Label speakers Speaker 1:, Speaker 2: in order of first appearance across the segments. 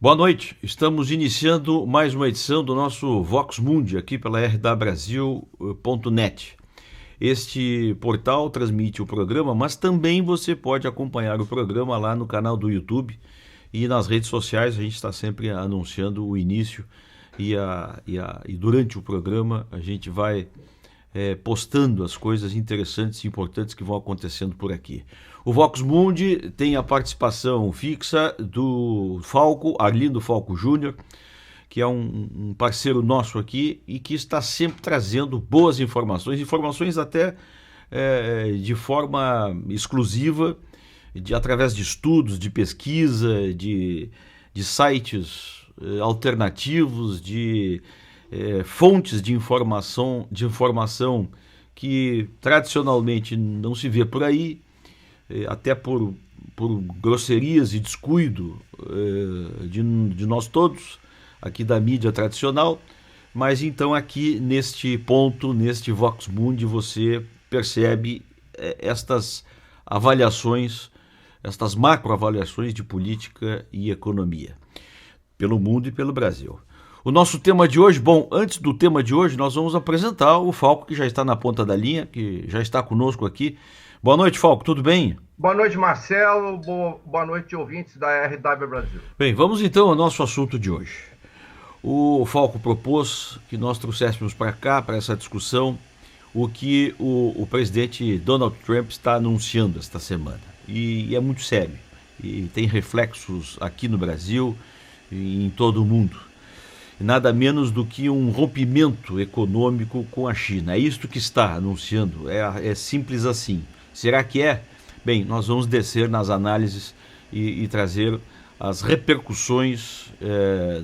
Speaker 1: Boa noite, estamos iniciando mais uma edição do nosso Vox Mundi aqui pela rdabrasil.net. Este portal transmite o programa, mas também você pode acompanhar o programa lá no canal do YouTube e nas redes sociais. A gente está sempre anunciando o início e durante o programa a gente vai postando as coisas interessantes e importantes que vão acontecendo por aqui. O Vox Mundi tem a participação fixa do Falco, Arlindo Falco Júnior, que é um parceiro nosso aqui e que está sempre trazendo boas informações até de forma exclusiva, através de estudos, de pesquisa, de sites alternativos, de fontes de informação que tradicionalmente não se vê por aí, até por grosserias e descuido de nós todos, aqui da mídia tradicional. Mas então aqui neste ponto, neste Vox Mundi, você percebe estas avaliações, estas macroavaliações de política e economia, pelo mundo e pelo Brasil. O nosso tema de hoje, bom, antes do tema de hoje, nós vamos apresentar o Falco, que já está na ponta da linha, que já está conosco aqui. Boa noite, Falco, tudo bem?
Speaker 2: Boa noite, Marcelo. Boa noite, ouvintes da RW Brasil.
Speaker 1: Bem, vamos então ao nosso assunto de hoje. O Falco propôs que nós trouxéssemos para cá, para essa discussão, o que o presidente Donald Trump está anunciando esta semana. E é muito sério. E tem reflexos aqui no Brasil e em todo o mundo. Nada menos do que um rompimento econômico com a China. É isto que está anunciando, é simples assim. Será que é? Bem, nós vamos descer nas análises e trazer as repercussões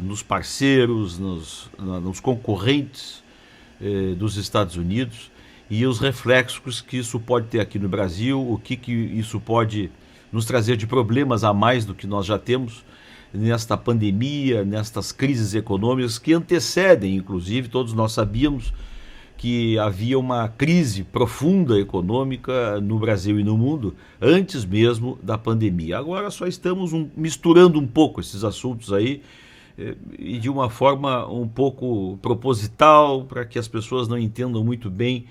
Speaker 1: nos parceiros, nos concorrentes dos Estados Unidos e os reflexos que isso pode ter aqui no Brasil, o que isso pode nos trazer de problemas a mais do que nós já temos nesta pandemia, nestas crises econômicas que antecedem, inclusive, todos nós sabíamos que havia uma crise profunda econômica no Brasil e no mundo antes mesmo da pandemia. Agora só estamos misturando um pouco esses assuntos aí e de uma forma um pouco proposital para que as pessoas não entendam muito bem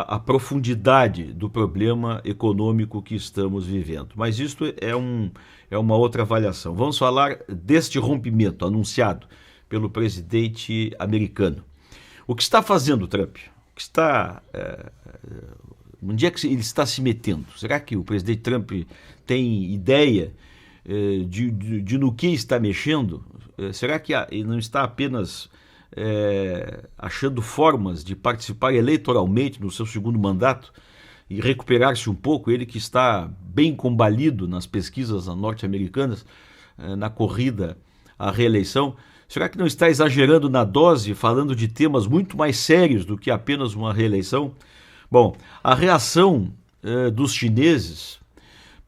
Speaker 1: a profundidade do problema econômico que estamos vivendo. Mas isso é uma outra avaliação. Vamos falar deste rompimento anunciado pelo presidente americano. O que está fazendo o Trump? Onde é que ele está se metendo? Será que o presidente Trump tem ideia de no que está mexendo? Será que ele não está apenas achando formas de participar eleitoralmente no seu segundo mandato e recuperar-se um pouco, ele que está bem combalido nas pesquisas norte-americanas, na corrida à reeleição? Será que não está exagerando na dose, falando de temas muito mais sérios do que apenas uma reeleição? Bom, a reação dos chineses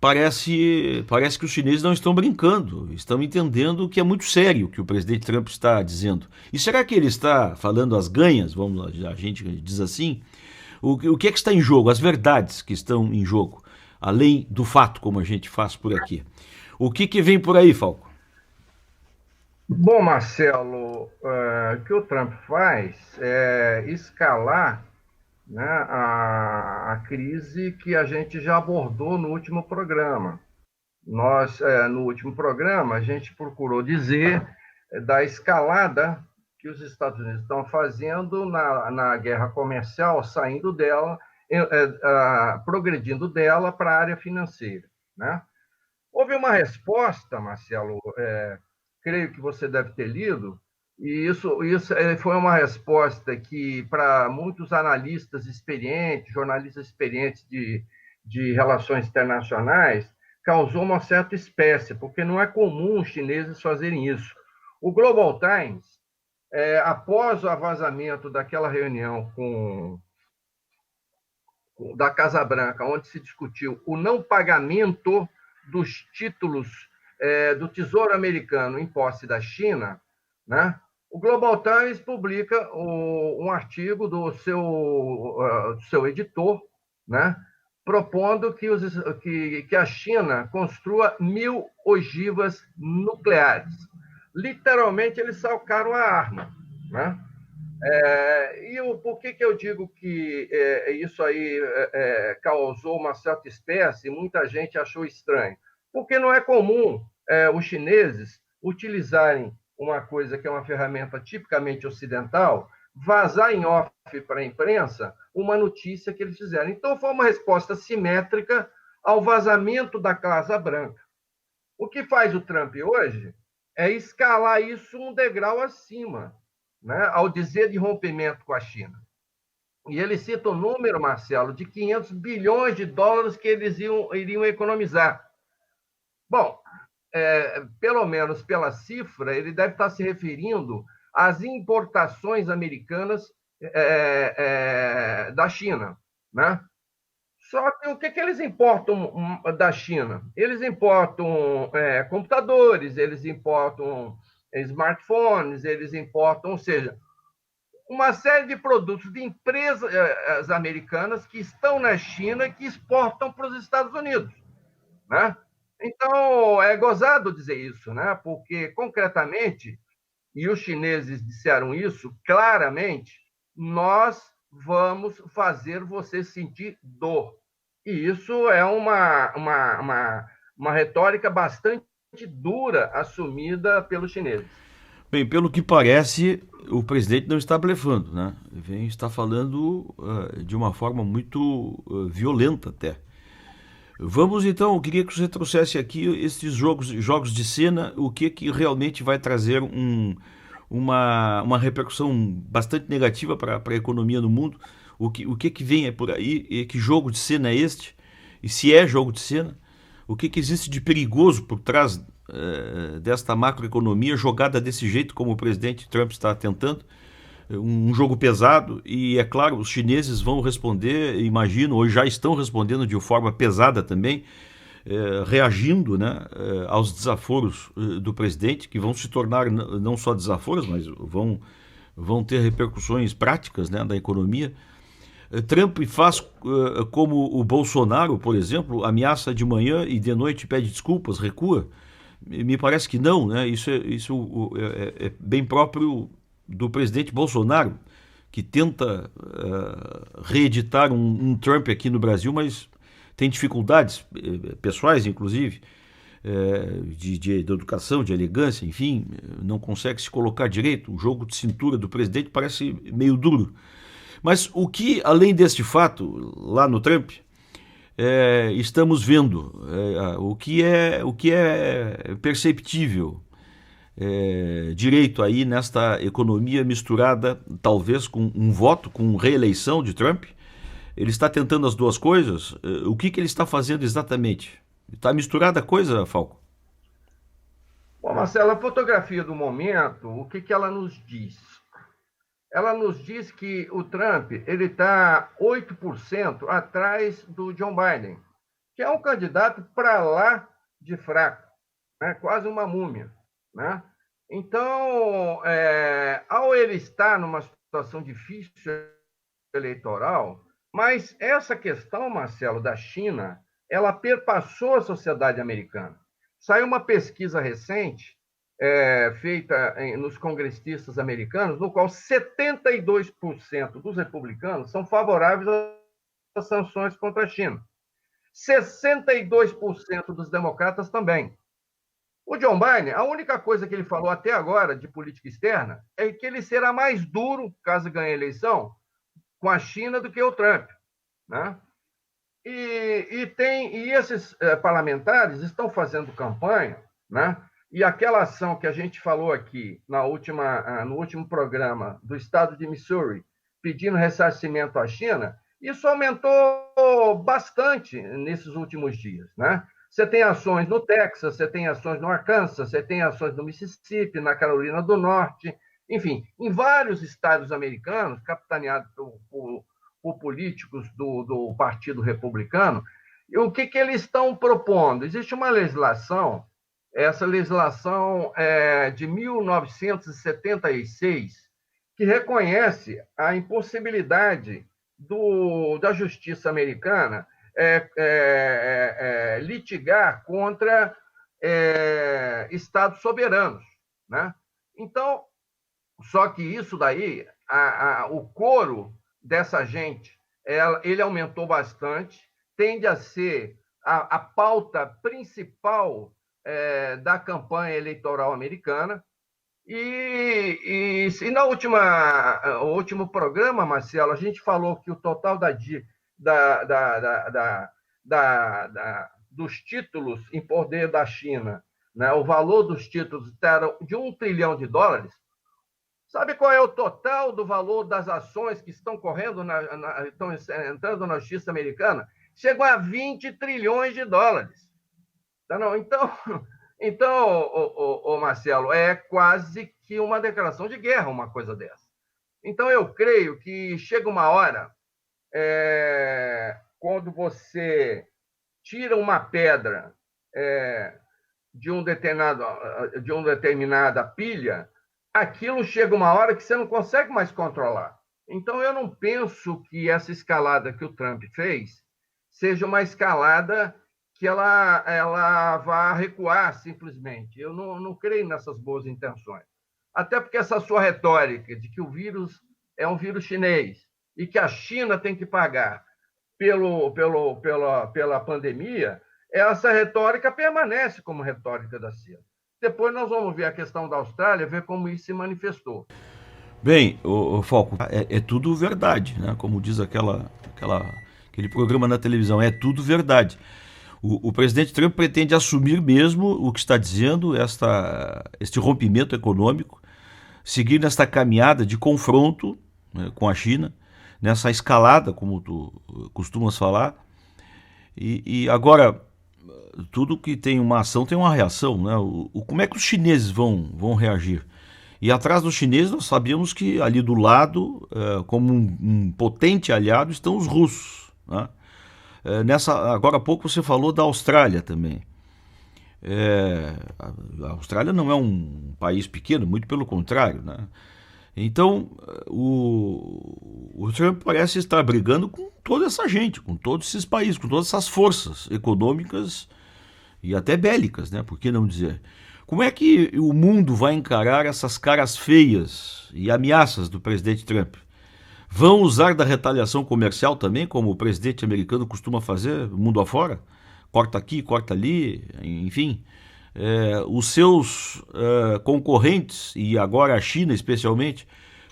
Speaker 1: parece que os chineses não estão brincando, estão entendendo que é muito sério o que o presidente Trump está dizendo. E será que ele está falando as ganhas, a gente diz assim? O que é que está em jogo? As verdades que estão em jogo, além do fato, como a gente faz por aqui. O que vem por aí, Falco?
Speaker 2: Bom, Marcelo, o que o Trump faz é escalar, né, a crise que a gente já abordou no último programa. No último programa, a gente procurou dizer da escalada que os Estados Unidos estão fazendo na guerra comercial, saindo dela, progredindo dela para a área financeira, né? Houve uma resposta, Marcelo, creio que você deve ter lido, e isso foi uma resposta que, para muitos analistas experientes, jornalistas experientes de relações internacionais, causou uma certa espécie, porque não é comum os chineses fazerem isso. O Global Times, após o vazamento daquela reunião da Casa Branca, onde se discutiu o não pagamento dos títulos do Tesouro Americano em posse da China, né? O Global Times publica um artigo do seu editor, né? Propondo que a China construa 1.000 ogivas nucleares. literalmente eles salcaram a arma, né? Por que eu digo que isso aí causou uma certa espécie, muita gente achou estranho? Porque não é comum os chineses utilizarem uma coisa que é uma ferramenta tipicamente ocidental, vazar em off para a imprensa uma notícia que eles fizeram. Então, foi uma resposta simétrica ao vazamento da Casa Branca. O que faz o Trump hoje é escalar isso um degrau acima, né, ao dizer de rompimento com a China. E ele cita o número, Marcelo, de 500 bilhões de dólares que eles iriam economizar. Bom, pelo menos pela cifra, ele deve estar se referindo às importações americanas da China, né? Só que o que eles importam da China? Eles importam computadores, eles importam smartphones, eles importam, ou seja, uma série de produtos de empresas americanas que estão na China e que exportam para os Estados Unidos, né? Então, é gozado dizer isso, né? Porque, concretamente, e os chineses disseram isso claramente, nós vamos fazer você sentir dor. E isso é uma retórica bastante dura assumida pelos chineses.
Speaker 1: Bem, pelo que parece, o presidente não está blefando, né? Está falando de uma forma muito violenta até. Vamos então, eu queria que você trouxesse aqui esses jogos de cena, o que realmente vai trazer uma repercussão bastante negativa para a economia no mundo, o que vem por aí, e que jogo de cena é este, e se é jogo de cena, o que existe de perigoso por trás desta macroeconomia jogada desse jeito como o presidente Trump está tentando, um jogo pesado, e é claro, os chineses vão responder, imagino, ou já estão respondendo de forma pesada também, reagindo, né, aos desaforos do presidente, que vão se tornar não só desaforos, mas vão ter repercussões práticas, né, da economia. Trump faz como o Bolsonaro, por exemplo, ameaça de manhã e de noite pede desculpas, recua. Me parece que não, né? Isso é bem próprio do presidente Bolsonaro, que tenta reeditar um Trump aqui no Brasil, mas tem dificuldades pessoais, inclusive, de educação, de elegância, enfim, não consegue se colocar direito. O jogo de cintura do presidente parece meio duro. Mas o que, além deste fato, lá no Trump, estamos vendo, o que é perceptível direito aí nesta economia misturada, talvez com um voto, com reeleição de Trump. Ele está tentando as duas coisas. O que ele está fazendo exatamente? Está misturada a coisa, Falco?
Speaker 2: Bom, Marcelo, a fotografia do momento, o que ela nos diz? Ela nos diz que o Trump ele está 8% atrás do John Biden, que é um candidato para lá de fraco, né? Quase uma múmia, né? Então, ao ele estar numa situação difícil eleitoral, mas essa questão, Marcelo, da China, ela perpassou a sociedade americana. Saiu uma pesquisa recente feita nos congressistas americanos, no qual 72% dos republicanos são favoráveis às sanções contra a China. 62% dos democratas também. O John Biden, a única coisa que ele falou até agora de política externa é que ele será mais duro, caso ganhe a eleição, com a China do que o Trump, né? E esses parlamentares estão fazendo campanha, né? E aquela ação que a gente falou aqui no último programa do estado de Missouri, pedindo ressarcimento à China, isso aumentou bastante nesses últimos dias, né? Você tem ações no Texas, você tem ações no Arkansas, você tem ações no Mississippi, na Carolina do Norte, enfim, em vários estados americanos, capitaneados por políticos do Partido Republicano. E o que eles estão propondo? Existe uma legislação, essa legislação é de 1976, que reconhece a impossibilidade da justiça americana litigar contra estados soberanos, né? Então, só que isso daí, o coro dessa gente, ele aumentou bastante, tende a ser a pauta principal da campanha eleitoral americana. E no último programa, Marcelo, a gente falou que o total dos títulos em poder da China, né, o valor dos títulos era de $1 trilhão. Sabe qual é o total do valor das ações que estão correndo, estão entrando na justiça americana? Chegou a $20 trilhões. Tá, não? Então, Marcelo, é quase que uma declaração de guerra uma coisa dessa. Então, eu creio que chega uma hora, quando você tira uma pedra de uma determinada pilha, aquilo chega uma hora que você não consegue mais controlar. Então, eu não penso que essa escalada que o Trump fez seja uma escalada que ela vá recuar simplesmente. Eu não creio nessas boas intenções. Até porque essa sua retórica de que o vírus é um vírus chinês e que a China tem que pagar pela pandemia, essa retórica permanece como retórica da China. Depois nós vamos ver a questão da Austrália, ver como isso se manifestou.
Speaker 1: Bem, o Falco, é tudo verdade, né? Como diz aquele programa na televisão, é tudo verdade. O presidente Trump pretende assumir mesmo o que está dizendo, este rompimento econômico, seguir nesta caminhada de confronto, né, com a China, nessa escalada, como tu costumas falar. E agora, tudo que tem uma ação tem uma reação, né? Como é que os chineses vão reagir? E atrás dos chineses nós sabíamos que ali do lado, como um potente aliado, estão os russos, né? Agora há pouco você falou da Austrália também. A Austrália não é um país pequeno, muito pelo contrário, né? Então, o Trump parece estar brigando com toda essa gente, com todos esses países, com todas essas forças econômicas e até bélicas, né? Por que não dizer? Como é que o mundo vai encarar essas caras feias e ameaças do presidente Trump? Vão usar da retaliação comercial também, como o presidente americano costuma fazer, mundo afora? Corta aqui, corta ali, enfim. Os seus concorrentes, e agora a China especialmente,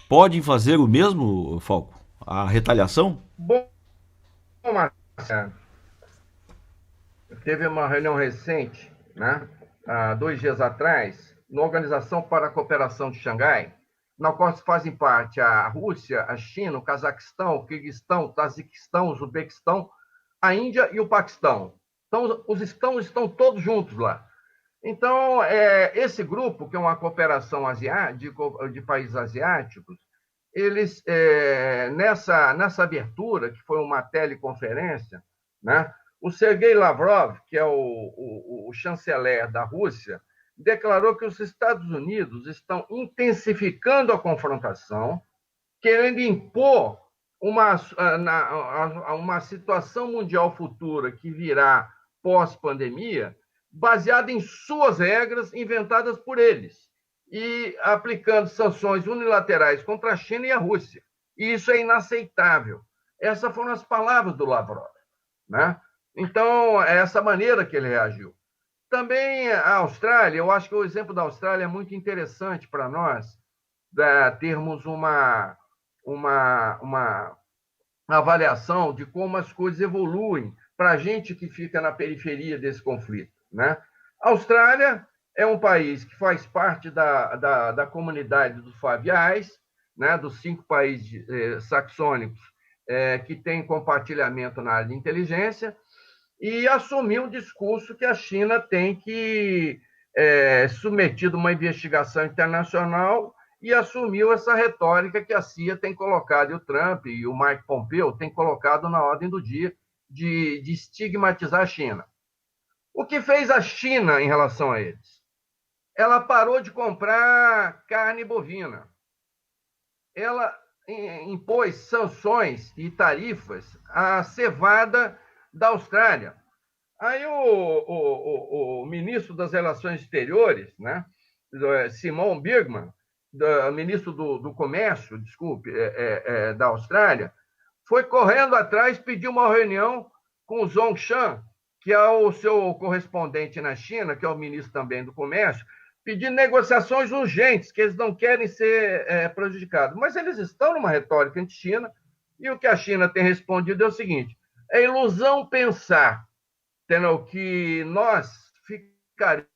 Speaker 1: podem fazer o mesmo, Falco? A retaliação?
Speaker 2: Bom, Marcelo, teve uma reunião recente, né, há 2 dias atrás, na Organização para a Cooperação de Xangai, na qual fazem parte a Rússia, a China, o Cazaquistão, o Quirguistão, o Tajiquistão, o Uzbequistão, a Índia e o Paquistão. Então, os estão todos juntos lá. Então, esse grupo, que é uma cooperação de países asiáticos, eles, nessa abertura, que foi uma teleconferência, né, o Sergei Lavrov, que é o chanceler da Rússia, declarou que os Estados Unidos estão intensificando a confrontação, querendo impor uma situação mundial futura que virá pós-pandemia, baseada em suas regras inventadas por eles e aplicando sanções unilaterais contra a China e a Rússia. E isso é inaceitável. Essas foram as palavras do Lavrov, né? Então, é essa maneira que ele reagiu. Também a Austrália, eu acho que o exemplo da Austrália é muito interessante para nós, termos uma avaliação de como as coisas evoluem para a gente que fica na periferia desse conflito, né? A Austrália é um país que faz parte da comunidade dos Faviais, né, dos 5 países saxônicos que têm compartilhamento na área de inteligência, e assumiu o discurso que a China tem que submetido a uma investigação internacional e assumiu essa retórica que a CIA tem colocado, e o Trump e o Mike Pompeo têm colocado na ordem do dia de estigmatizar a China. O que fez a China em relação a eles? Ela parou de comprar carne bovina. Ela impôs sanções e tarifas à cevada da Austrália. Aí o ministro das Relações Exteriores, né, Simon Birgman, ministro do Comércio, desculpe, da Austrália, foi correndo atrás, pediu uma reunião com o Zhongshan, que é o seu correspondente na China, que é o ministro também do Comércio, pedindo negociações urgentes, que eles não querem ser prejudicados. Mas eles estão numa retórica anti-China, e o que a China tem respondido é o seguinte: é ilusão pensar, entendeu, que nós ficaremos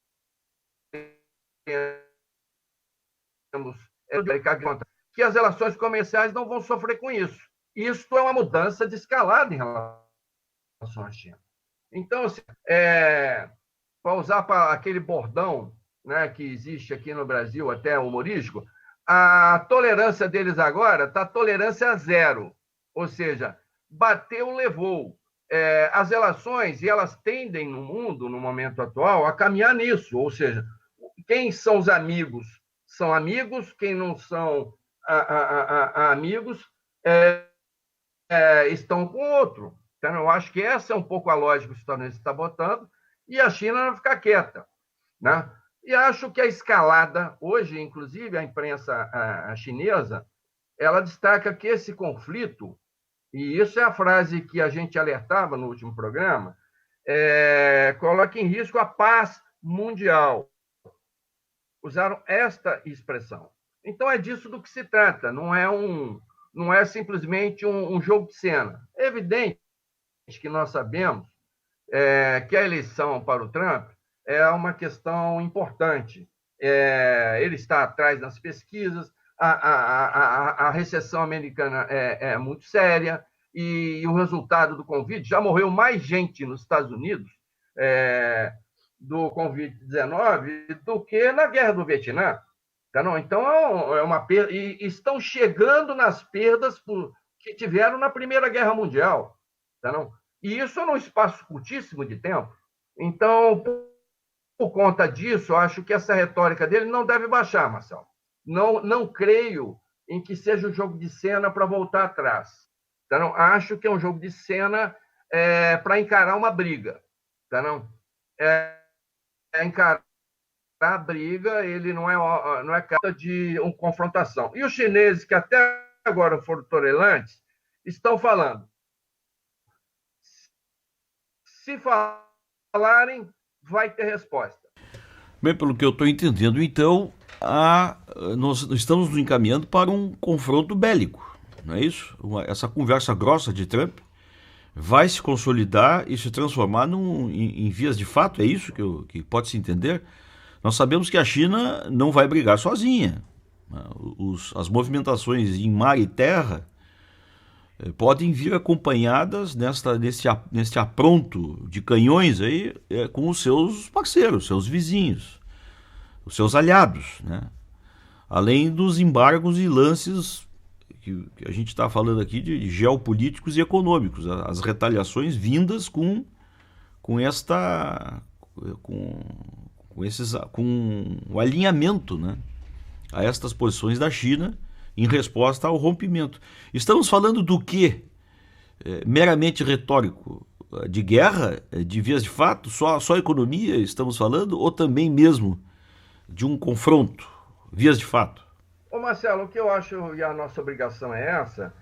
Speaker 2: que as relações comerciais não vão sofrer com isso. Isso é uma mudança de escalada em relação à China. Então, assim, para usar aquele bordão, né, que existe aqui no Brasil, até humorístico, a tolerância deles agora está tolerância zero. Ou seja, bateu, levou. As relações, e elas tendem no mundo, no momento atual, a caminhar nisso. Ou seja, quem são os amigos são amigos, quem não são amigos estão com outro. Então, eu acho que essa é um pouco a lógica que os Estados Unidos está botando, e a China vai ficar quieta, né? E acho que a escalada, hoje, inclusive, a imprensa chinesa, ela destaca que esse conflito, e isso é a frase que a gente alertava no último programa, coloca em risco a paz mundial. Usaram esta expressão. Então, é disso do que se trata, não é simplesmente um jogo de cena. É evidente que nós sabemos que a eleição para o Trump é uma questão importante. Ele está atrás nas pesquisas, a recessão americana é muito séria, e o resultado do Covid, já morreu mais gente nos Estados Unidos do Covid-19 do que na Guerra do Vietnã. Tá, não? Então, é uma perda. E estão chegando nas perdas que tiveram na Primeira Guerra Mundial. Tá, não? E isso num espaço curtíssimo de tempo. Então, por conta disso, acho que essa retórica dele não deve baixar, Marcelo. Não creio em que seja um jogo de cena para voltar atrás. Tá, não? Acho que é um jogo de cena para encarar uma briga. Tá, não? Encarar a briga, ele não é carta de uma confrontação. E os chineses, que até agora foram tolerantes, estão falando: se falarem, vai ter resposta.
Speaker 1: Bem, pelo que eu estou entendendo, então, nós estamos nos encaminhando para um confronto bélico, não é isso? Essa conversa grossa de Trump vai se consolidar e se transformar em vias de fato, é isso que pode se entender? Nós sabemos que a China não vai brigar sozinha. As movimentações em mar e terra podem vir acompanhadas neste apronto de canhões aí, com os seus parceiros, seus vizinhos, os seus aliados, né? Além dos embargos e lances que a gente está falando aqui de geopolíticos e econômicos, as retaliações vindas com o alinhamento, né, a estas posições da China em resposta ao rompimento. Estamos falando do quê? Meramente retórico? De guerra? De vias de fato? Só economia estamos falando? Ou também mesmo de um confronto? Vias de fato?
Speaker 2: Ô Marcelo, o que eu acho, e a nossa obrigação é essa,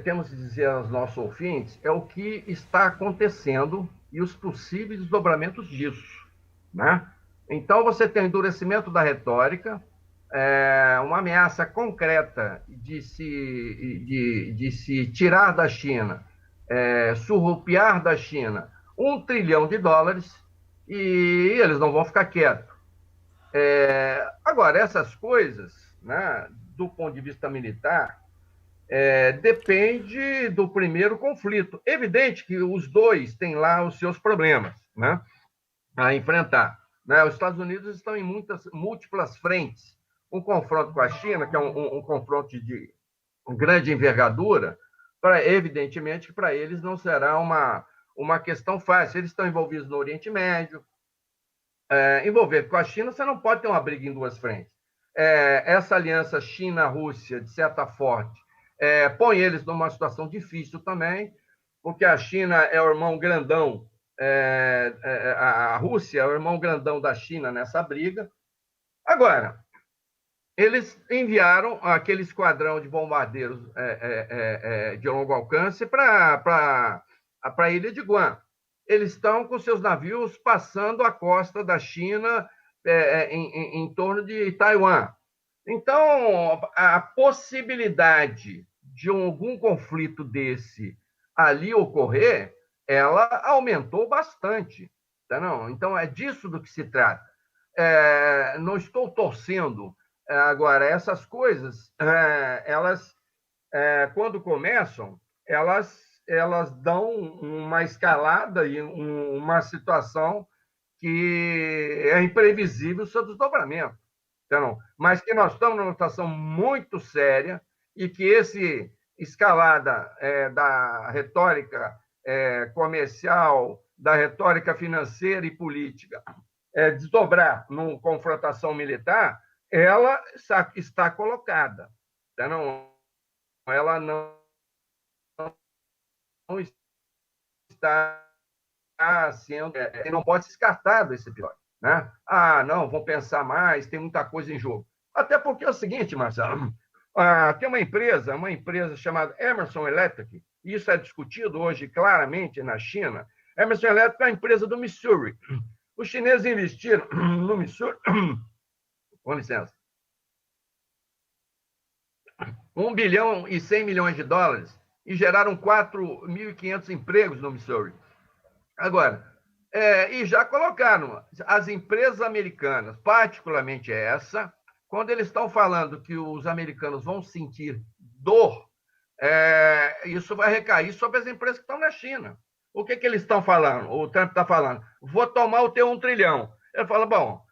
Speaker 2: temos que dizer aos nossos ouvintes, é o que está acontecendo e os possíveis desdobramentos disso, né? Então, você tem o endurecimento da retórica, uma ameaça concreta de se tirar da China, surrupiar da China $1 trilhão, e eles não vão ficar quietos. Agora, essas coisas, né, do ponto de vista militar, depende do primeiro conflito. Evidente que os dois têm lá os seus problemas, né, a enfrentar. Né? Os Estados Unidos estão em múltiplas frentes. Um confronto com a China, que é um confronto de grande envergadura, evidentemente que para eles não será uma questão fácil. Eles estão envolvidos no Oriente Médio. Envolver com a China, você não pode ter uma briga em duas frentes. Essa aliança China-Rússia, de certa forte, põe eles numa situação difícil também, porque a China é o irmão grandão, a Rússia é o irmão grandão da China nessa briga, Agora, eles enviaram aquele esquadrão de bombardeiros de longo alcance para a ilha de Guam. Eles estão com seus navios passando a costa da China em torno de Taiwan. Então, a possibilidade de algum conflito desse ali ocorrer, ela aumentou bastante. Tá, não? Então, é disso do que se trata. Não estou torcendo. Agora, essas coisas, elas, quando começam, elas dão uma escalada e uma situação que é imprevisível o seu desdobramento. Então, mas que nós estamos numa situação muito séria e que esse escalada da retórica comercial, da retórica financeira e política, desdobrar numa confrontação militar, ela está colocada. Então, ela não está sendo, não pode ser descartado esse episódio. Né? Não, vão pensar mais, tem muita coisa em jogo. Até porque é o seguinte, Marcelo, tem uma empresa chamada Emerson Electric, e isso é discutido hoje claramente na China. Emerson Electric é uma empresa do Missouri. Os chineses investiram no Missouri, com licença, 1 bilhão e 100 milhões de dólares e geraram 4.500 empregos no Missouri. Agora, e já colocaram as empresas americanas, particularmente essa, quando eles estão falando que os americanos vão sentir dor, isso vai recair sobre as empresas que estão na China. O que eles estão falando? O Trump está falando, vou tomar o teu 1 trilhão. Ele fala, bom,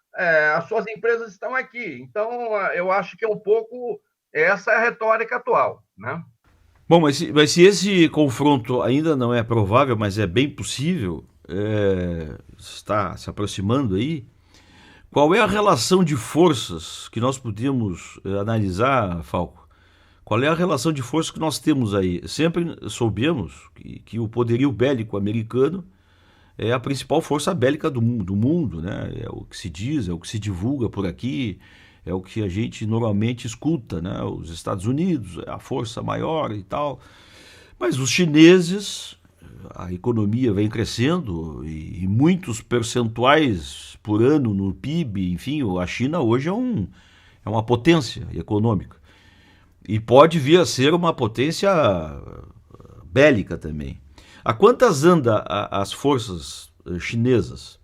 Speaker 2: as suas empresas estão aqui. Então, eu acho que é um pouco essa é a retórica atual, né?
Speaker 1: Bom, mas se esse confronto ainda não é provável, mas é bem possível, está se aproximando aí, qual é a relação de forças que nós podemos analisar, Falco? Qual é a relação de forças que nós temos aí? Sempre soubemos que o poderio bélico americano é a principal força bélica do mundo, né? É o que se diz, é o que se divulga por aqui, é o que a gente normalmente escuta, né? Os Estados Unidos é a força maior e tal. Mas os chineses, a economia vem crescendo e muitos percentuais por ano no PIB, enfim, a China hoje é uma potência econômica. E pode vir a ser uma potência bélica também. A quantas anda as forças chinesas,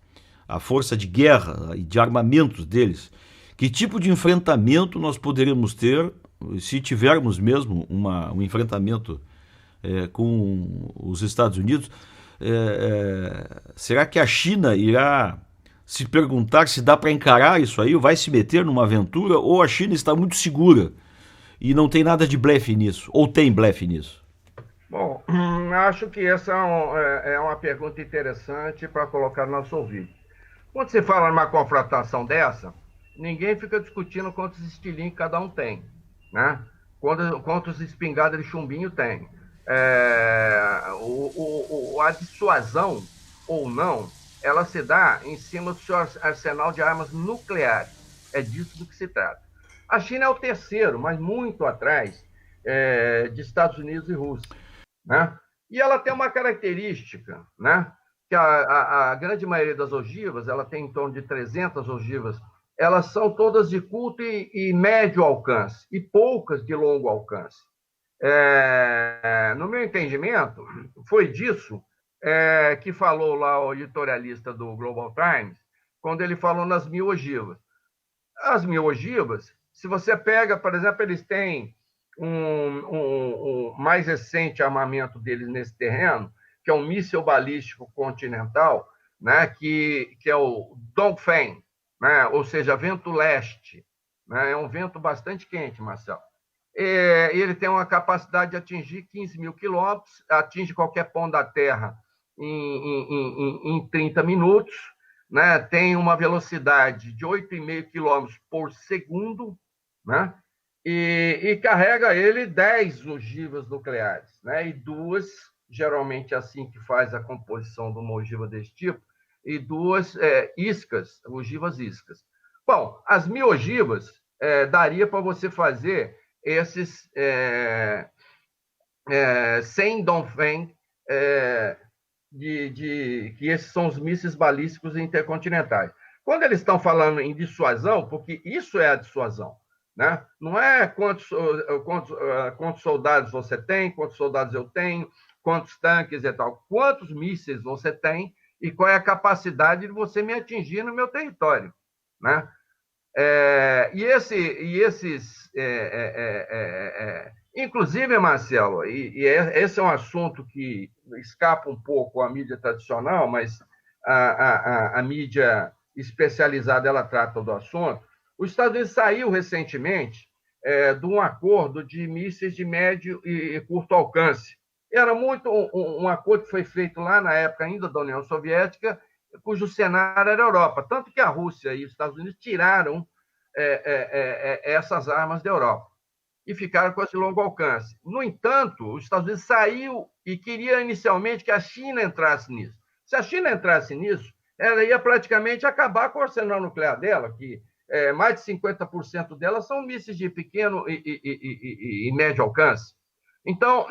Speaker 1: a força de guerra e de armamentos deles? Que tipo de enfrentamento nós poderíamos ter se tivermos mesmo um enfrentamento com os Estados Unidos? Será que a China irá se perguntar se dá para encarar isso aí, ou vai se meter numa aventura, ou a China está muito segura e não tem nada de blefe nisso, ou tem blefe nisso?
Speaker 2: Bom, acho que essa é uma pergunta interessante para colocar no nosso ouvido. Quando você fala numa confrontação dessa, ninguém fica discutindo quantos estilinhos cada um tem, né? Quantos espingardas de chumbinho tem. A dissuasão, ou não, ela se dá em cima do seu arsenal de armas nucleares. É disso do que se trata. A China é o terceiro, mas muito atrás de Estados Unidos e Rússia, né? E ela tem uma característica, né? Que a grande maioria das ogivas, ela tem em torno de 300 ogivas, elas são todas de curto e médio alcance, e poucas de longo alcance. No meu entendimento, foi disso que falou lá o editorialista do Global Times, quando ele falou nas 1.000 ogivas. As 1.000 ogivas, se você pega, por exemplo, eles têm um mais recente armamento deles nesse terreno, que é um míssil balístico continental, né, que é o Dongfeng, né, ou seja, vento leste. Né, é um vento bastante quente, Marcelo. Ele tem uma capacidade de atingir 15.000 quilômetros, atinge qualquer ponto da Terra em 30 minutos, né, tem uma velocidade de 8,5 quilômetros por segundo, né, e carrega ele 10 ogivas nucleares, né, e duas, geralmente assim que faz a composição de uma ogiva desse tipo, e duas iscas, ogivas iscas. Bom, as mil ogivas daria para você fazer esses 100 Dongfeng, que esses são os mísseis balísticos intercontinentais. Quando eles estão falando em dissuasão, porque isso é a dissuasão, né? Não é quantos soldados você tem, quantos soldados eu tenho, quantos tanques e tal. Quantos mísseis você tem e qual é a capacidade de você me atingir no meu território, né? Inclusive, Marcelo, esse é um assunto que escapa um pouco à mídia tradicional, mas a mídia especializada ela trata do assunto. Os Estados Unidos saiu recentemente de um acordo de mísseis de médio e curto alcance. Era muito um acordo que foi feito lá na época ainda da União Soviética, cujo cenário era a Europa. Tanto que a Rússia e os Estados Unidos tiraram essas armas da Europa e ficaram com esse longo alcance. No entanto, os Estados Unidos saiu e queria inicialmente que a China entrasse nisso. Se a China entrasse nisso, ela ia praticamente acabar com o arsenal nuclear dela, que mais de 50% dela são mísseis de pequeno e médio alcance. Então,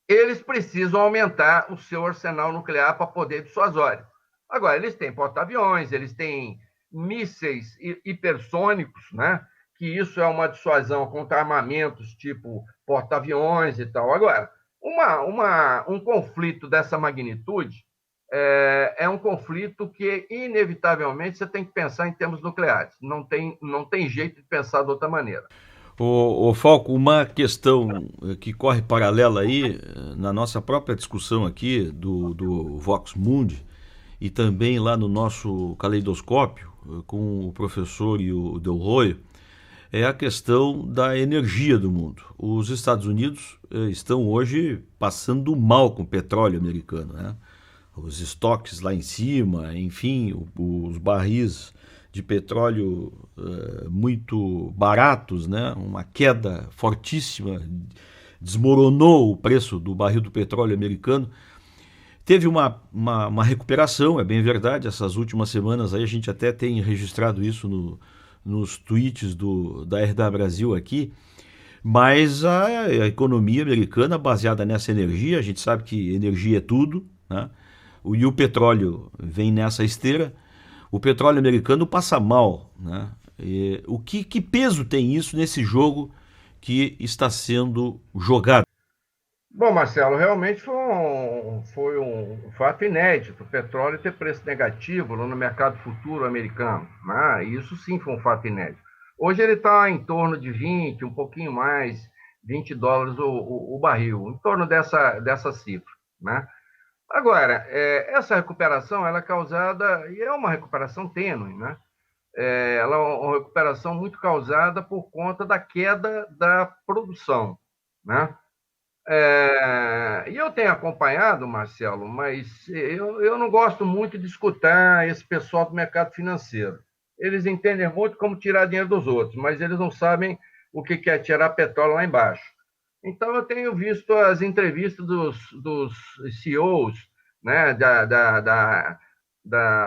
Speaker 2: eles precisam aumentar o seu arsenal nuclear para poder dissuasório. Agora, eles têm porta-aviões, eles têm mísseis hipersônicos, né? Que isso é uma dissuasão contra armamentos tipo porta-aviões e tal. Agora, um conflito dessa magnitude é um conflito que, inevitavelmente, você tem que pensar em termos nucleares. Não tem jeito de pensar de outra maneira.
Speaker 1: Ô Falco, uma questão que corre paralela aí, na nossa própria discussão aqui do Vox Mundi, e também lá no nosso caleidoscópio, com o professor e o Del Roio, é a questão da energia do mundo. Os Estados Unidos estão hoje passando mal com o petróleo americano, né? Os estoques lá em cima, enfim, os barris de petróleo muito baratos, né? Uma queda fortíssima, desmoronou o preço do barril do petróleo americano. Teve uma recuperação, é bem verdade, essas últimas semanas aí a gente até tem registrado isso nos tweets da RW Brasil aqui, mas a economia americana baseada nessa energia, a gente sabe que energia é tudo, né? E o petróleo vem nessa esteira, o petróleo americano passa mal, né? Que peso tem isso nesse jogo que está sendo jogado?
Speaker 2: Bom, Marcelo, realmente foi um fato inédito o petróleo ter preço negativo no mercado futuro americano, né? Isso sim foi um fato inédito. Hoje ele está em torno de 20, um pouquinho mais, $20 o barril, em torno dessa cifra, né? Agora, essa recuperação ela é causada, e é uma recuperação tênue, né? Ela é uma recuperação muito causada por conta da queda da produção, né? E eu tenho acompanhado, Marcelo, mas eu não gosto muito de escutar esse pessoal do mercado financeiro. Eles entendem muito como tirar dinheiro dos outros, mas eles não sabem o que é tirar petróleo lá embaixo. Então, eu tenho visto as entrevistas dos CEOs, né, da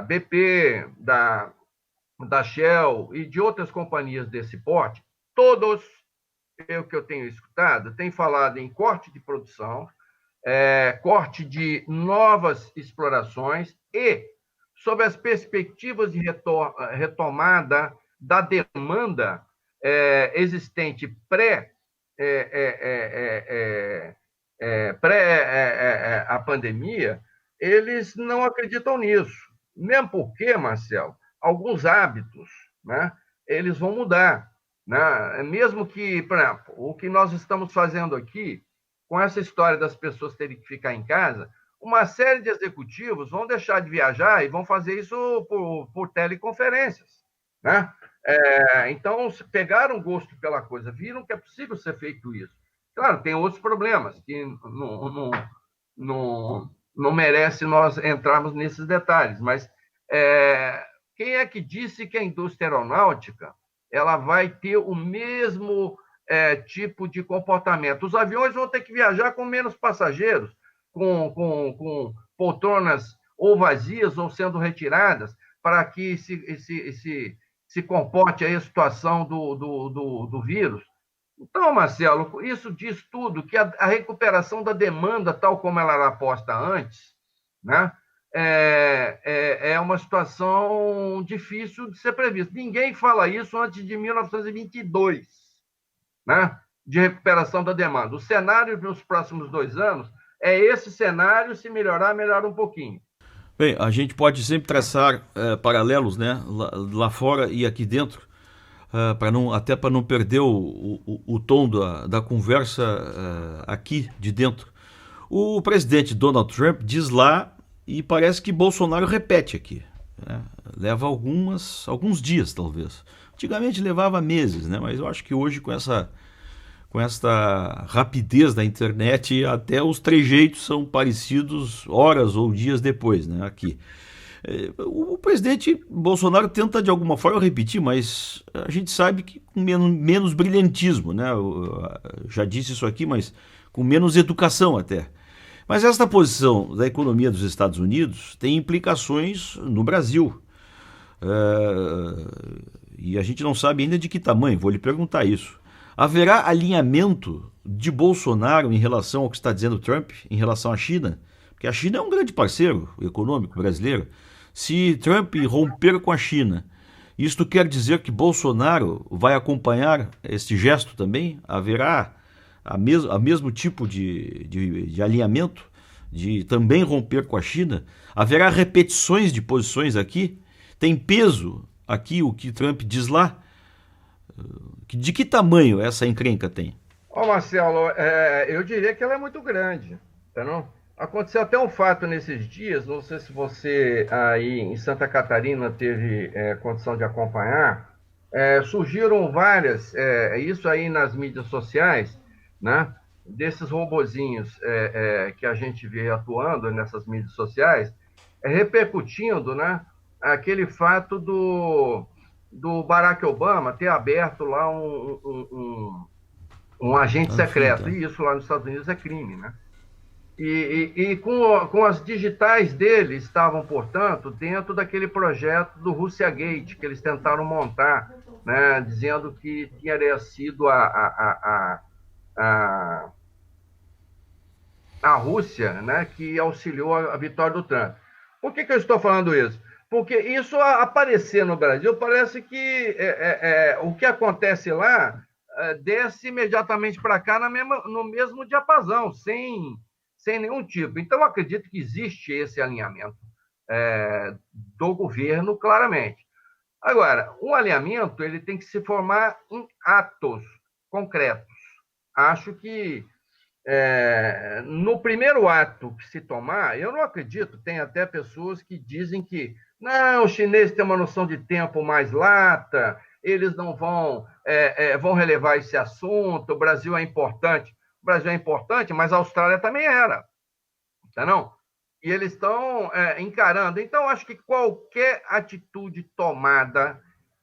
Speaker 2: BP, da Shell e de outras companhias desse porte, todos, o que eu tenho escutado, têm falado em corte de produção, corte de novas explorações e sobre as perspectivas de retomada da demanda existente pré a pandemia, eles não acreditam nisso. Mesmo porque, Marcelo, alguns hábitos, né, eles vão mudar, né? Mesmo que, por exemplo, o que nós estamos fazendo aqui, com essa história das pessoas terem que ficar em casa, uma série de executivos vão deixar de viajar e vão fazer isso por teleconferências, né? Então, pegaram gosto pela coisa, viram que é possível ser feito isso. Claro, tem outros problemas que não merece nós entrarmos nesses detalhes, mas quem é que disse que a indústria aeronáutica ela vai ter o mesmo tipo de comportamento? Os aviões vão ter que viajar com menos passageiros, com poltronas ou vazias ou sendo retiradas. para que se comporte aí a situação do vírus. Então, Marcelo, isso diz tudo, que a recuperação da demanda, tal como ela era posta antes, né, é uma situação difícil de ser prevista. Ninguém fala isso antes de 1922, né, de recuperação da demanda. O cenário nos próximos 2 anos é esse cenário, se melhorar, melhora um pouquinho.
Speaker 1: Bem, a gente pode sempre traçar paralelos, né, lá fora e aqui dentro, até para não perder o tom da conversa aqui de dentro. O presidente Donald Trump diz lá e parece que Bolsonaro repete aqui, né? Leva alguns dias, talvez. Antigamente levava meses, né? Mas eu acho que hoje, com esta rapidez da internet, até os trejeitos são parecidos horas ou dias depois, né? Aqui. O presidente Bolsonaro tenta de alguma forma repetir, mas a gente sabe que com menos brilhantismo, né? Eu já disse isso aqui, mas com menos educação até. Mas esta posição da economia dos Estados Unidos tem implicações no Brasil. E a gente não sabe ainda de que tamanho, vou lhe perguntar isso. Haverá alinhamento de Bolsonaro em relação ao que está dizendo Trump, em relação à China? Porque a China é um grande parceiro econômico brasileiro. Se Trump romper com a China, isto quer dizer que Bolsonaro vai acompanhar este gesto também? Haverá a mesmo tipo de alinhamento, de também romper com a China? Haverá repetições de posições aqui? Tem peso aqui o que Trump diz lá? De que tamanho essa encrenca tem?
Speaker 2: Marcelo, eu diria que ela é muito grande, tá não? Aconteceu até um fato nesses dias, não sei se você aí em Santa Catarina teve condição de acompanhar, surgiram várias, isso aí nas mídias sociais, né, desses robozinhos que a gente vê atuando nessas mídias sociais, repercutindo, né, aquele fato do Barack Obama ter aberto lá um agente secreto, e isso lá nos Estados Unidos é crime, né? E com as digitais dele estavam, portanto, dentro daquele projeto do Russiagate, que eles tentaram montar, né, dizendo que tinha sido a Rússia, né, que auxiliou a vitória do Trump. Por que eu estou falando isso? Porque isso aparecer no Brasil, parece que o que acontece lá desce imediatamente para cá no mesmo diapasão, sem nenhum tipo. Então, eu acredito que existe esse alinhamento do governo, claramente. Agora, um alinhamento ele tem que se formar em atos concretos. Acho que no primeiro ato que se tomar, eu não acredito, tem até pessoas que dizem que não, os chineses têm uma noção de tempo mais lata, eles não vão relevar esse assunto, o Brasil é importante. O Brasil é importante, mas a Austrália também era, tá não? E eles estão encarando. Então, acho que qualquer atitude tomada,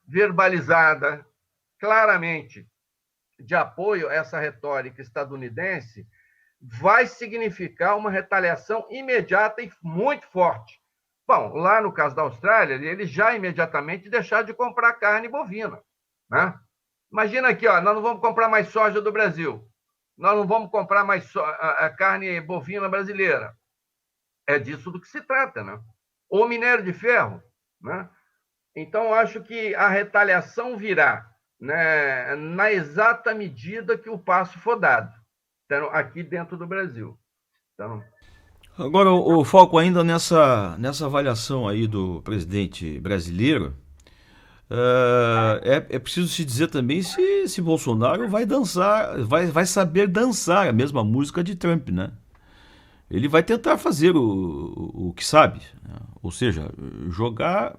Speaker 2: verbalizada, claramente, de apoio a essa retórica estadunidense, vai significar uma retaliação imediata e muito forte. Bom, lá no caso da Austrália, eles já imediatamente deixaram de comprar carne bovina, né? Imagina aqui, nós não vamos comprar mais soja do Brasil, nós não vamos comprar mais a carne bovina brasileira. É disso do que se trata, né? Ou minério de ferro, né? Então, acho que a retaliação virá, né, na exata medida que o passo for dado, então, aqui dentro do Brasil. Então,
Speaker 1: agora, o foco ainda nessa avaliação aí do presidente brasileiro, é preciso se dizer também se Bolsonaro vai dançar, vai saber dançar a mesma música de Trump, né? Ele vai tentar fazer o que sabe, né? Ou seja, jogar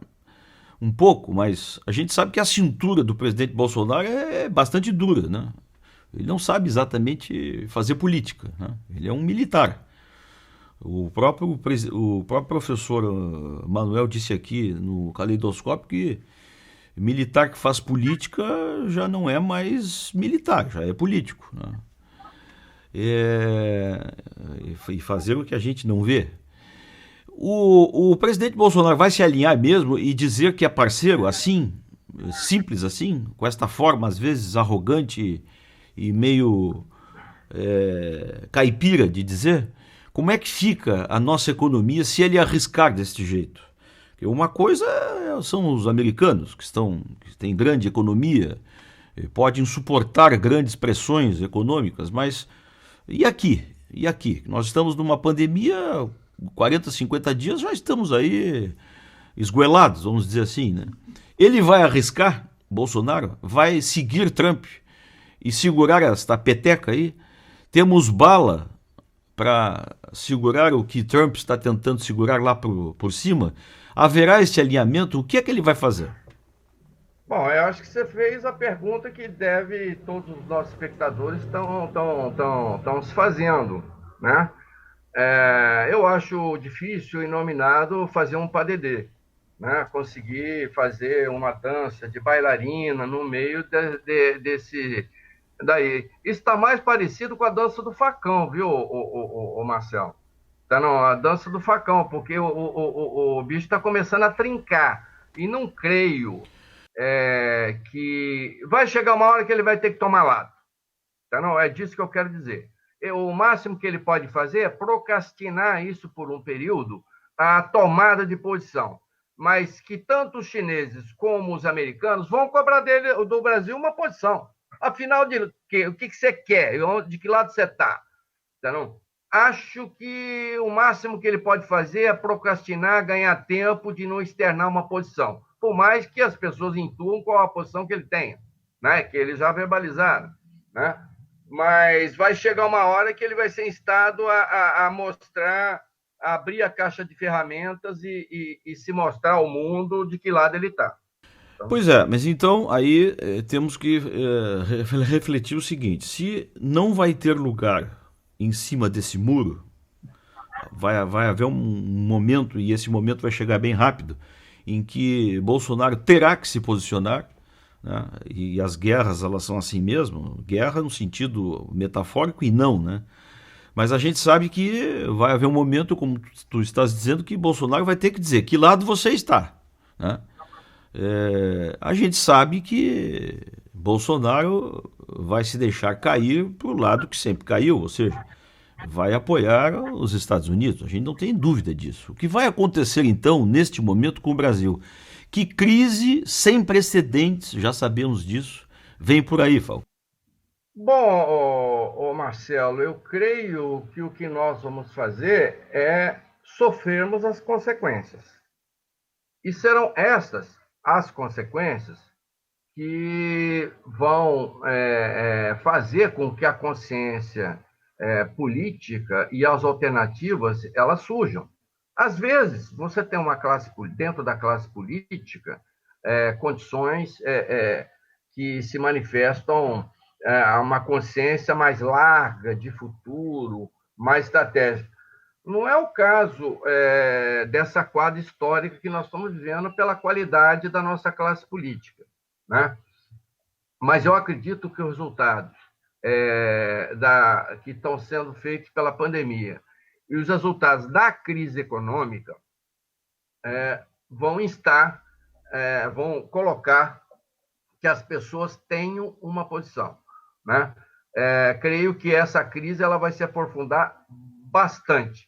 Speaker 1: um pouco, mas a gente sabe que a cintura do presidente Bolsonaro é bastante dura, né? Ele não sabe exatamente fazer política, né? Ele é um militar. O próprio professor Manuel disse aqui no Caleidoscópio que militar que faz política já não é mais militar, já é político, né? E fazer o que a gente não vê. O presidente Bolsonaro vai se alinhar mesmo e dizer que é parceiro, assim, simples assim, com esta forma, às vezes, arrogante e meio caipira de dizer? Como é que fica a nossa economia se ele arriscar desse jeito? Porque uma coisa são os americanos, que têm grande economia, podem suportar grandes pressões econômicas, mas e aqui? E aqui? Nós estamos numa pandemia, 40, 50 dias, já estamos aí esgoelados, vamos dizer assim, né? Ele vai arriscar, Bolsonaro, vai seguir Trump e segurar esta peteca aí? Temos bala para segurar o que Trump está tentando segurar lá por cima? Haverá esse alinhamento? O que é que ele vai fazer?
Speaker 2: Bom, eu acho que você fez a pergunta que todos os nossos espectadores estão se fazendo, né? Eu acho difícil e nominado fazer um padedê, né? Conseguir fazer uma dança de bailarina no meio desse daí. Isso está mais parecido com a dança do facão, viu, o Marcelo? Tá, não, a dança do facão, porque o bicho está começando a trincar. E não creio que vai chegar uma hora que ele vai ter que tomar lado. Tá, não, é disso que eu quero dizer. O máximo que ele pode fazer é procrastinar isso por um período, a tomada de posição. Mas que tanto os chineses como os americanos vão cobrar do Brasil uma posição. Afinal, o que você quer? De que lado você está? Tá, não? Acho que o máximo que ele pode fazer é procrastinar, ganhar tempo de não externar uma posição. Por mais que as pessoas intuam qual a posição que ele tenha, né? Que eles já verbalizaram, né? Mas vai chegar uma hora que ele vai ser instado a mostrar, a abrir a caixa de ferramentas e se mostrar ao mundo de que lado ele está. Então,
Speaker 1: Pois é, mas então aí temos que refletir o seguinte: se não vai ter lugar em cima desse muro, vai haver um momento, e esse momento vai chegar bem rápido, em que Bolsonaro terá que se posicionar, né? E as guerras, elas são assim mesmo, guerra no sentido metafórico e não, né? Mas a gente sabe que vai haver um momento, como tu estás dizendo, que Bolsonaro vai ter que dizer que lado você está, né? A gente sabe que Bolsonaro vai se deixar cair para o lado que sempre caiu, ou seja, vai apoiar os Estados Unidos. A gente não tem dúvida disso. O que vai acontecer então, neste momento, com o Brasil? Que crise sem precedentes, já sabemos disso, vem por aí, Falco.
Speaker 2: bom, Marcelo, eu creio que o que nós vamos fazer é sofrermos as consequências. E serão essas as consequências que vão fazer com que a consciência política e as alternativas elas surjam. Às vezes, você tem dentro da classe política condições que se manifestam uma consciência mais larga de futuro, mais estratégica. Não é o caso dessa quadra histórica que nós estamos vivendo pela qualidade da nossa classe política, né? Mas eu acredito que os resultados que estão sendo feitos pela pandemia e os resultados da crise econômica vão colocar que as pessoas tenham uma posição, né? Creio que essa crise ela vai se aprofundar bastante.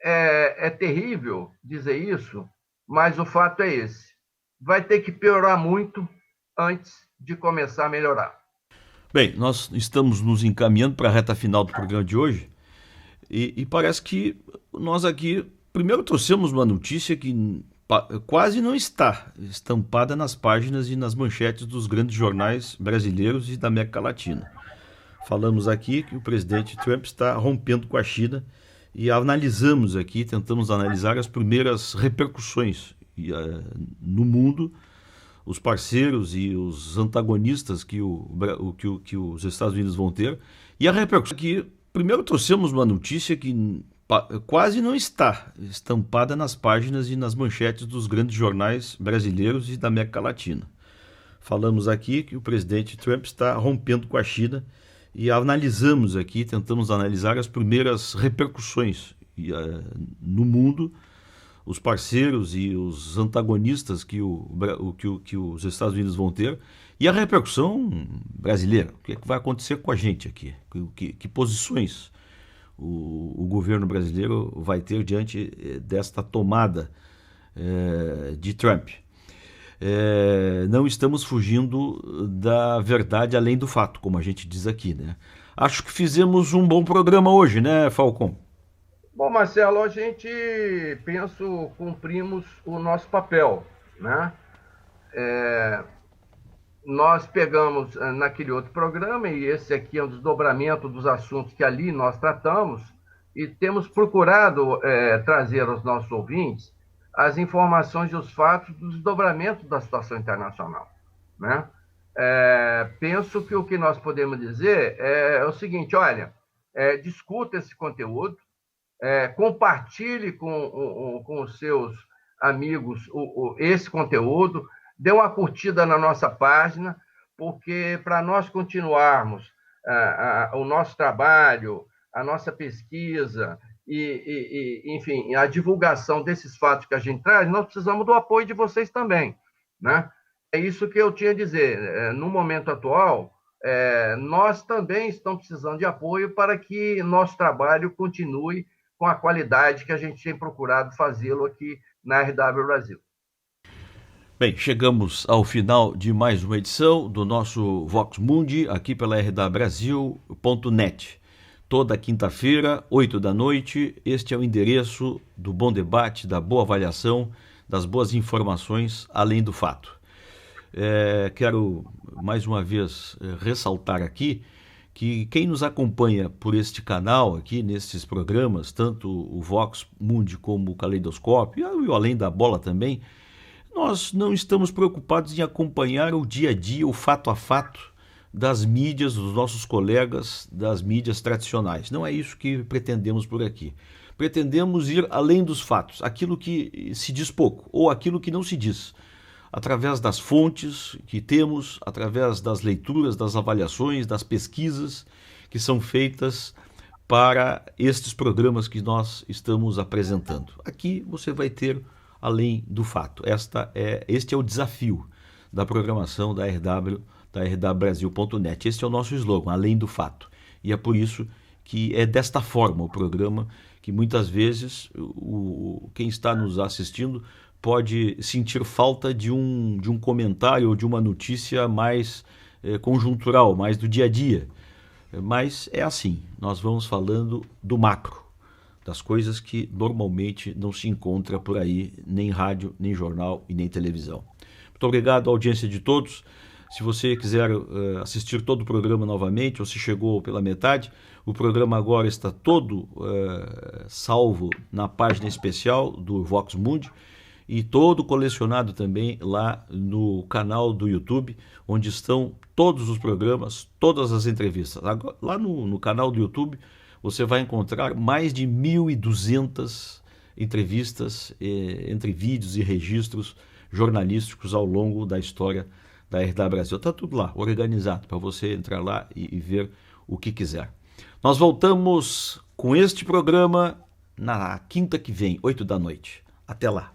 Speaker 2: É terrível dizer isso, mas o fato é esse. Vai ter que piorar muito antes de começar a melhorar.
Speaker 1: Bem, nós estamos nos encaminhando para a reta final do programa de hoje e parece que nós aqui, primeiro trouxemos uma notícia que quase não está estampada nas páginas e nas manchetes dos grandes jornais brasileiros e da América Latina. Falamos aqui que o presidente Trump está rompendo com a China e tentamos analisar as primeiras repercussões no mundo, os parceiros e os antagonistas que os Estados Unidos vão ter. E a repercussão aqui, primeiro trouxemos uma notícia que quase não está estampada nas páginas e nas manchetes dos grandes jornais brasileiros e da América Latina. Falamos aqui que o presidente Trump está rompendo com a China e tentamos analisar as primeiras repercussões no mundo, os parceiros e os antagonistas que os Estados Unidos vão ter e a repercussão brasileira. O que é que vai acontecer com a gente aqui? Que posições o governo brasileiro vai ter diante desta tomada de Trump? Não estamos fugindo da verdade além do fato, como a gente diz aqui, né? Acho que fizemos um bom programa hoje, né, Falcon?
Speaker 2: Bom, Marcelo, a gente, penso, cumprimos o nosso papel, né? Nós pegamos naquele outro programa, e esse aqui é um desdobramento dos assuntos que ali nós tratamos, e temos procurado trazer aos nossos ouvintes as informações e os fatos do desdobramento da situação internacional, né? Penso que o que nós podemos dizer é o seguinte: olha, discuta esse conteúdo, compartilhe com os seus amigos esse conteúdo, dê uma curtida na nossa página, porque para nós continuarmos o nosso trabalho, a nossa pesquisa enfim, a divulgação desses fatos que a gente traz, nós precisamos do apoio de vocês também, né? É isso que eu tinha a dizer. No momento atual, nós também estamos precisando de apoio para que nosso trabalho continue com a qualidade que a gente tem procurado fazê-lo aqui na RW Brasil.
Speaker 1: Bem, chegamos ao final de mais uma edição do nosso Vox Mundi, aqui pela rdabrasil.net. Toda quinta-feira, 8 da noite, este é o endereço do bom debate, da boa avaliação, das boas informações, além do fato. Quero, mais uma vez, ressaltar aqui que quem nos acompanha por este canal, aqui nesses programas, tanto o Vox Mundi como o Caleidoscópio, e o Além da Bola também, nós não estamos preocupados em acompanhar o dia a dia, o fato a fato das mídias, dos nossos colegas das mídias tradicionais. Não é isso que pretendemos por aqui. Pretendemos ir além dos fatos, aquilo que se diz pouco ou aquilo que não se diz, através das fontes que temos, através das leituras, das avaliações, das pesquisas que são feitas para estes programas que nós estamos apresentando. Aqui você vai ter além do fato. Este é o desafio da programação da rwbrasil.net. Este é o nosso slogan, além do fato. E é por isso que é desta forma o programa que muitas vezes quem está nos assistindo pode sentir falta de um comentário ou de uma notícia mais conjuntural, mais do dia a dia. Mas é assim, nós vamos falando do macro, das coisas que normalmente não se encontra por aí, nem rádio, nem jornal e nem televisão. Muito obrigado à audiência de todos. Se você quiser assistir todo o programa novamente, ou se chegou pela metade, o programa agora está todo salvo na página especial do Vox Mundi e todo colecionado também lá no canal do YouTube, onde estão todos os programas, todas as entrevistas. Agora, lá no canal do YouTube, você vai encontrar mais de 1.200 entrevistas entre vídeos e registros jornalísticos ao longo da história da RW Brasil. Está tudo lá, organizado, para você entrar lá e ver o que quiser. Nós voltamos com este programa na quinta que vem, 8 da noite. Até lá.